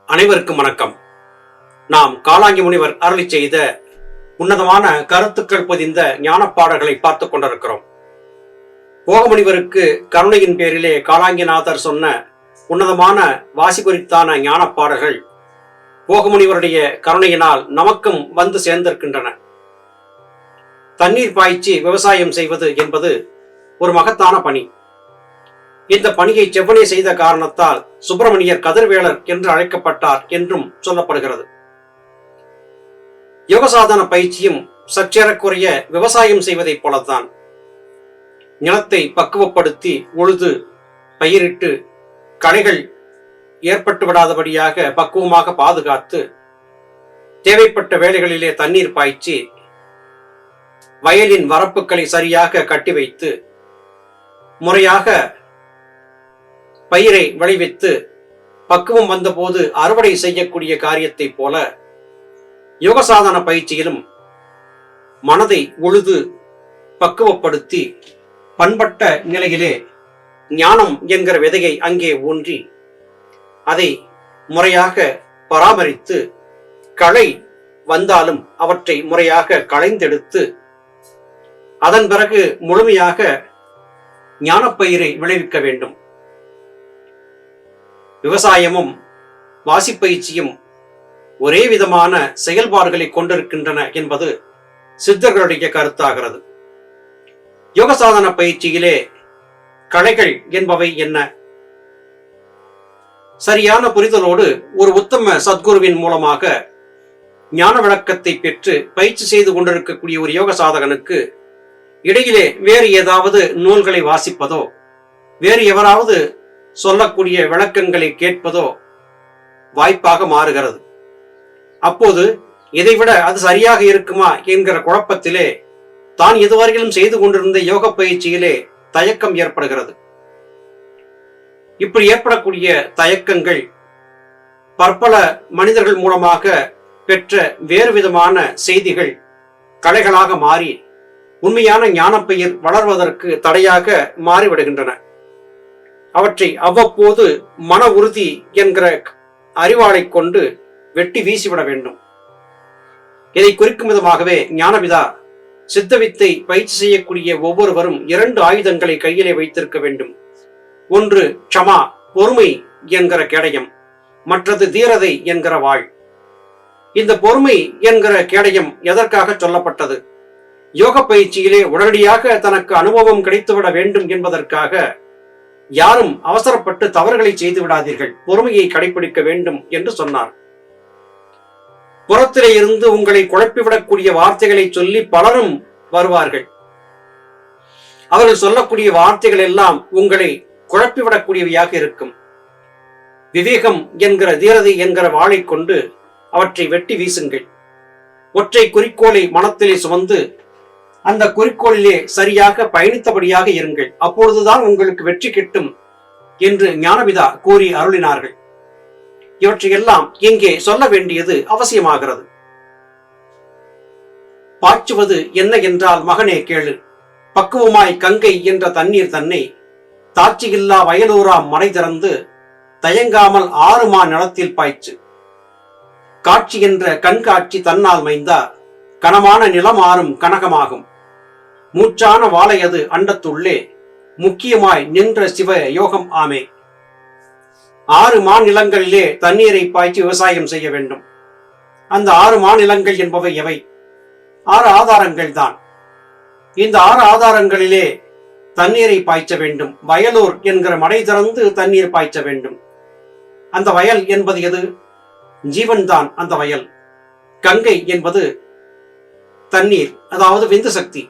அனைவருக்கும் வணக்கம். நாம் காலாங்கி முனிவர் அருளி செய்த உன்னதமான கருத்துக்கள் பொதிந்த ஞானப்பாடல்களை பார்த்துக் கொண்டிருக்கிறோம். போகமுனிவருக்கு கருணையின் பேரிலே காலாங்கிநாதர் சொன்ன உன்னதமான வாசி குறித்தான ஞானப்பாடல்கள் போகமுனிவருடைய கருணையினால் நமக்கும் வந்து சேர்ந்திருக்கின்றன. தண்ணீர் பாய்ச்சி விவசாயம் செய்வது என்பது ஒரு மகத்தான பணி. இந்த பணியை செவ்வனே செய்த காரணத்தால் சுப்பிரமணியர் கதிர்வேலர் என்று அழைக்கப்பட்டார் என்றும் சொல்லப்படுகிறது. யோகசாதன பயிற்சியும் சற்றேறக்குறைய விவசாயம் செய்வதைப் போலத்தான். நிலத்தை பக்குவப்படுத்தி உழுது பயிரிட்டு களைகள் ஏற்பட்டு விடாதபடியாக பக்குவமாக பாதுகாத்து தேவைப்பட்ட வேளைகளிலே தண்ணீர் பாய்ச்சி வயலின் வரப்புகளை சரியாக கட்டி வைத்து முறையாக பயிரை விளைவித்து பக்குவம் வந்தபோது அறுவடை செய்யக்கூடிய காரியத்தை போல யோகசாதன பயிற்சியிலும் மனதை உழுது பக்குவப்படுத்தி பண்பட்ட நிலையிலே ஞானம் என்கிற விதையை அங்கே ஊன்றி அதை முறையாக பராமரித்து களை வந்தாலும் அவற்றை முறையாக களைந்தெடுத்து அதன் பிறகு முழுமையாக ஞானப்பயிரை விளைவிக்க வேண்டும். விவசாயமும் வாசிப்பயிற்சியும் ஒரே விதமான செயல்பாடுகளை கொண்டிருக்கின்றன என்பது சித்தர்களுடைய கருத்தாகிறது. யோகசாதன பயிற்சியிலே களைகள் என்பவை என்ன? சரியான புரிதலோடு ஒரு உத்தம சத்குருவின் மூலமாக ஞான விளக்கத்தை பெற்று பயிற்சி செய்து கொண்டிருக்கக்கூடிய ஒரு யோக சாதகனுக்கு இடையிலே வேறு ஏதாவது நூல்களை வாசிப்பதோ வேறு எவராவது சொல்லக்கூடிய விளக்கங்களை கேட்பதோ வாய்ப்பாக மாறுகிறது. அப்போது இதைவிட அது சரியாக இருக்குமா என்கிற குழப்பத்திலே தான் இதுவரையிலும் செய்து கொண்டிருந்த யோக பயிற்சியிலே தயக்கம் ஏற்படுகிறது. இப்படி ஏற்படக்கூடிய தயக்கங்கள் பற்பல மனிதர்கள் மூலமாக பெற்ற வேறு விதமான செய்திகள் கலைகளாக மாறி உண்மையான ஞானப்பயிர் வளர்வதற்கு தடையாக மாறிவிடுகின்றன. அவற்றை அவ்வப்போது மன உறுதி என்கிற அறிவாளை கொண்டு வெட்டி வீசிவிட வேண்டும். இதை குறிக்கும் விதமாகவே ஞானபிதா சித்தவித்தை பயிற்சி செய்யக்கூடிய ஒவ்வொருவரும் 2 ஆயுதங்களை கையிலே வைத்திருக்க வேண்டும். ஒன்று க்ஷமா பொறுமை என்கிற கேடயம், மற்றது தீரதை என்கிற வாள். இந்த பொறுமை என்கிற கேடயம் எதற்காக சொல்லப்பட்டது? யோக பயிற்சியிலே உடனடியாக தனக்கு அனுபவம் கிடைத்துவிட வேண்டும் என்பதற்காக யாரும் அவசரப்பட்டு தவறுகளை செய்து விடாதீர்கள், பொறுமையை கடைபிடிக்க வேண்டும் என்று சொன்னார். புறத்திலே இருந்து உங்களை குழப்பிவிடக்கூடிய வார்த்தைகளை சொல்லி பலரும் வருவார்கள். அவர்கள் சொல்லக்கூடிய வார்த்தைகள் எல்லாம் உங்களை குழப்பிவிடக்கூடியவையாக இருக்கும். விவேகம் என்கிற தீரதை என்கிற வாளை கொண்டு அவற்றை வெட்டி வீசுங்கள். ஒற்றை குறிக்கோளை மனத்திலே சுமந்து அந்த குறிக்கோளிலே சரியாக பயணித்தபடியாக இருங்கள். அப்பொழுதுதான் உங்களுக்கு வெற்றி கிட்டும் என்று ஞானபிதா கூறி அருளினார்கள். இவற்றையெல்லாம் இங்கே சொல்ல வேண்டியது அவசியமாகிறது. பாய்ச்சுவது என்ன என்றால் மகனே கேளு, பக்குவமாய் கங்கை என்ற தண்ணீர் தன்னை தாட்சியில்லா வயலூராம் மடை திறந்து தயங்காமல் 6 மா நிலத்தில் பாய்ச்சு. காட்சி என்ற கண்காட்சி தன்னால் மைந்தா கனமான நிலமாறும் கனகமாகும். மூச்சான வாழையது அண்டத்துள்ளே முக்கியமாய் நின்ற சிவ யோகம் ஆமே. 6 மாநிலங்களிலே தண்ணீரை பாய்ச்சி விவசாயம் செய்ய வேண்டும். அந்த 6 மாநிலங்கள் என்பவை எவை? 6 ஆதாரங்கள் தான். இந்த 6 ஆதாரங்களிலே தண்ணீரை பாய்ச்ச வேண்டும். வயலூர் என்கிற மடை திறந்து தண்ணீர் பாய்ச்ச வேண்டும். அந்த வயல் என்பது எது? ஜீவன் தான் அந்த வயல். கங்கை என்பது தண்ணீர், அதாவது விந்து சக்தி.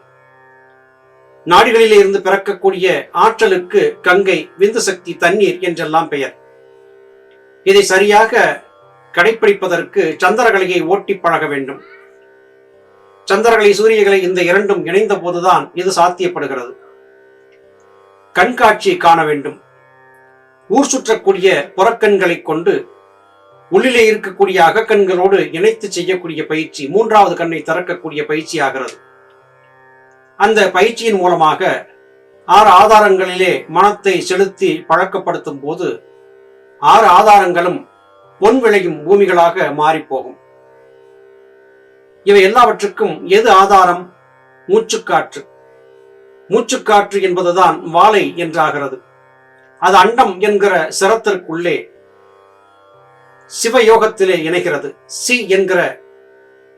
நாடுகளிலே இருந்து பிறக்கக்கூடிய ஆற்றலுக்கு கங்கை, விந்து சக்தி, தண்ணீர் என்றெல்லாம் பெயர். இதை சரியாக கடைபிடிப்பதற்கு சந்திரகலையை ஓட்டி பழக வேண்டும். சந்திரகலை சூரியகலை இந்த 2ம் இணைந்த போதுதான் இது சாத்தியப்படுகிறது. கண்காட்சியை காண வேண்டும். ஊர் சுற்றக்கூடிய புறக்கண்களை கொண்டு உள்ளிலே இருக்கக்கூடிய அகக்கண்களோடு இணைத்து செய்யக்கூடிய பயிற்சி 3வது கண்ணை திறக்கக்கூடிய பயிற்சி ஆகிறது. அந்த பயிற்சியின் மூலமாக 6 ஆதாரங்களிலே மனத்தை செலுத்தி பழக்கப்படுத்தும் போது 6 ஆதாரங்களும் பொன் விளையும் பூமிகளாக மாறிப்போகும். இவை எல்லாவற்றுக்கும் எது ஆதாரம்? மூச்சுக்காற்று. மூச்சுக்காற்று என்பதுதான் வாழை என்றாகிறது. அது அண்டம் என்கிற சிரத்திற்குள்ளே சிவயோகத்திலே இணைகிறது. சி என்கிற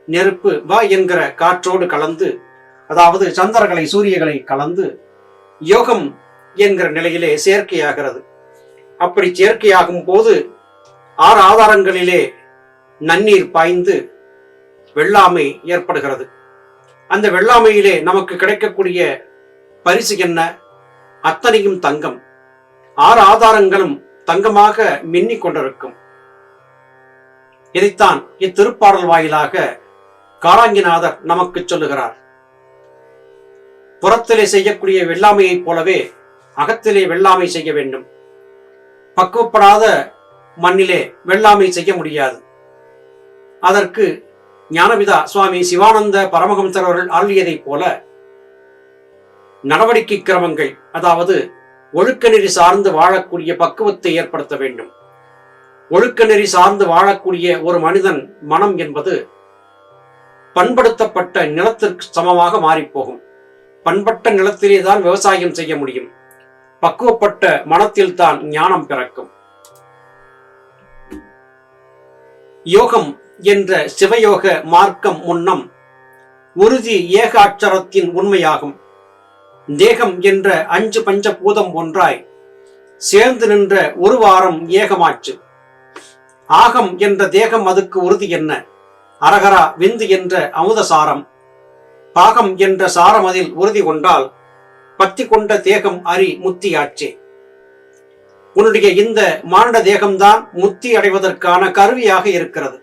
நெருப்பு வ என்கிற காற்றோடு கலந்து, அதாவது சந்திரகளை சூரியகளை கலந்து யோகம் என்கிற நிலையிலே செயற்கையாகிறது. அப்படி செயற்கையாகும் போது 6 ஆதாரங்களிலே நன்னீர் பாய்ந்து வெள்ளாமை ஏற்படுகிறது. அந்த வெள்ளாமையிலே நமக்கு கிடைக்கக்கூடிய பரிசு என்ன? அத்தனையும் தங்கம். 6 ஆதாரங்களும் தங்கமாக மின்னிக் கொண்டிருக்கும். இதைத்தான் இத்திருப்பாடல் வாயிலாக காளாங்கிநாதர் நமக்கு சொல்லுகிறார். புறத்திலே செய்யக்கூடிய வெள்ளாமையைப் போலவே அகத்திலே வெள்ளாமை செய்ய வேண்டும். பக்குவப்படாத மண்ணிலே வெள்ளாமை செய்ய முடியாது. அதற்கு ஞானபிதா சுவாமி சிவானந்த பரமஹம்சர் அவர்கள் அருளியதைப் போல நடவடிக்கை கிரமங்கள், அதாவது ஒழுக்க நெறி சார்ந்து வாழக்கூடிய பக்குவத்தை ஏற்படுத்த வேண்டும். ஒழுக்க நெறி சார்ந்து வாழக்கூடிய ஒரு மனிதன் மனம் என்பது பண்படுத்தப்பட்ட நிலத்திற்கு சமமாக மாறிப்போகும். பண்பட்ட நிலத்திலே தான் விவசாயம் செய்ய முடியும். பக்குவப்பட்ட மனத்தில் தான் ஞானம் பிறக்கும். யோகம் என்ற சிவயோக மார்க்கம் முன்னம் உறுதி ஏக அட்சரத்தின் உண்மையாகும். தேகம் என்ற 5 பஞ்சபூதம் ஒன்றாய் சேர்ந்து நின்ற ஒரு வாரம் ஏகமாச்சு. ஆகம் என்ற தேகம் அதுக்கு உறுதி என்ன? அரகரா விந்து என்ற அமுதசாரம். பாகம் என்ற சாரம் அதில் உறுதி கொண்டால் பத்தி கொண்ட தேகம் அரி முத்தியாச்சே. உன்னுடைய இந்த மானுட தேகம்தான் முத்தி அடைவதற்கான கருவியாக இருக்கிறது.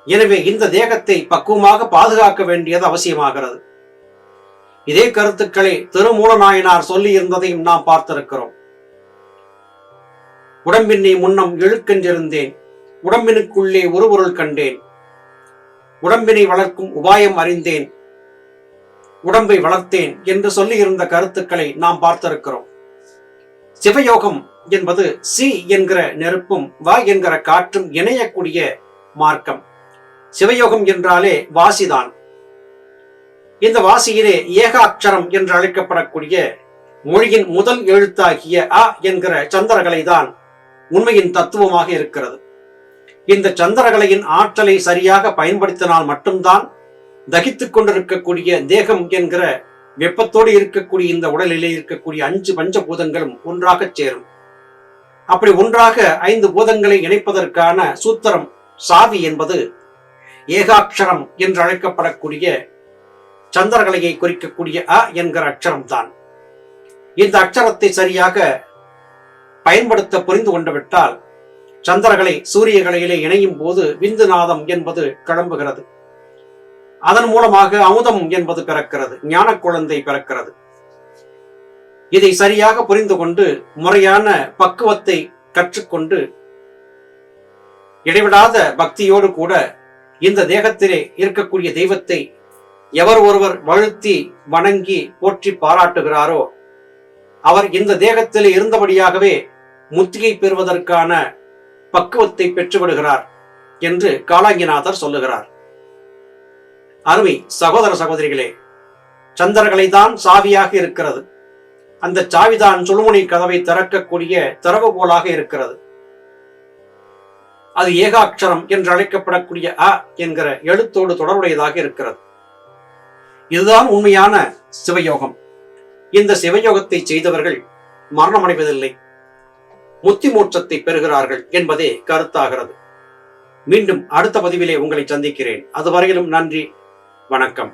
எனவே இந்த தேகத்தை பக்குவமாக பாதுகாக்க வேண்டியது அவசியமாகிறது. இதே கருத்துக்களை திருமூலநாயனார் சொல்லி இருந்ததையும் நாம் பார்த்திருக்கிறோம். உடம்பினை முன்னம் இழுக்கென்றிருந்தேன், உடம்பினுக்குள்ளே ஒரு பொருள் கண்டேன், உடம்பினை வளர்க்கும் உபாயம் அறிந்தேன், உடம்பை வளர்த்தேன் என்று சொல்லி இருந்த கருத்துக்களை நாம் பார்த்திருக்கிறோம். சிவயோகம் என்பது சி என்கிற நெருப்பும் வ என்கிற காற்றும் இணையக்கூடிய மார்க்கம். சிவயோகம் என்றாலே வாசிதான். இந்த வாசியிலே ஏகாட்சரம் என்று அழைக்கப்படக்கூடிய மொழியின் முதல் எழுத்தாகிய அ என்கிற சந்திரகலை தான் உண்மையின் தத்துவமாக இருக்கிறது. இந்த சந்திரகலையின் ஆற்றலை சரியாக பயன்படுத்தினால் மட்டும்தான் தகித்துக் கொண்டிருக்கக்கூடிய தேகம் என்கிற வெப்பத்தோடு இருக்கக்கூடிய இந்த உடலிலே இருக்கக்கூடிய 5 பஞ்சபூதங்களும் ஒன்றாக சேரும். அப்படி ஒன்றாக 5 பூதங்களை இணைப்பதற்கான சூத்திரம் சாவி என்பது ஏகாட்சரம் என்று அழைக்கப்படக்கூடிய சந்திரகலையை குறிக்கக்கூடிய அ என்கிற அக்ஷரம் தான். இந்த அக்ஷரத்தை சரியாக பயன்படுத்த புரிந்து கொண்டுவிட்டால் சந்திரகலை சூரியகலையிலே இணையும் போது விந்துநாதம் என்பது கிளம்புகிறது. அதன் மூலமாக அமுதம் என்பது பிறக்கிறது, ஞான குழந்தை பிறக்கிறது. இதை சரியாக புரிந்து கொண்டு முறையான பக்குவத்தை கற்றுக்கொண்டு இடைவிடாத பக்தியோடு கூட இந்த தேகத்திலே இருக்கக்கூடிய தெய்வத்தை எவர் ஒருவர் வழுத்தி வணங்கி போற்றி பாராட்டுகிறாரோ அவர் இந்த தேகத்திலே இருந்தபடியாகவே முத்திகை பெறுவதற்கான பக்குவத்தை பெற்றுவிடுகிறார் என்று காளாங்கிநாதர் சொல்லுகிறார். அருமை சகோதர சகோதரிகளே, சந்திரகலை தான் சாவியாக இருக்கிறது. அந்த சாவிதான் சுழுமுனை கதவை திறக்கக்கூடிய திறவுகோலாக இருக்கிறது. அது ஏகாட்சரம் என்று அழைக்கப்படக்கூடிய அ என்கிற எழுத்தோடு தொடர்புடையதாக இருக்கிறது. இதுதான் உண்மையான சிவயோகம். இந்த சிவயோகத்தை செய்தவர்கள் மரணமடைவதில்லை, முத்தி மோட்சத்தை பெறுகிறார்கள் என்பதே கருத்தாகிறது. மீண்டும் அடுத்த பதிவிலே உங்களை சந்திக்கிறேன். அதுவரையிலும் நன்றி, வணக்கம்.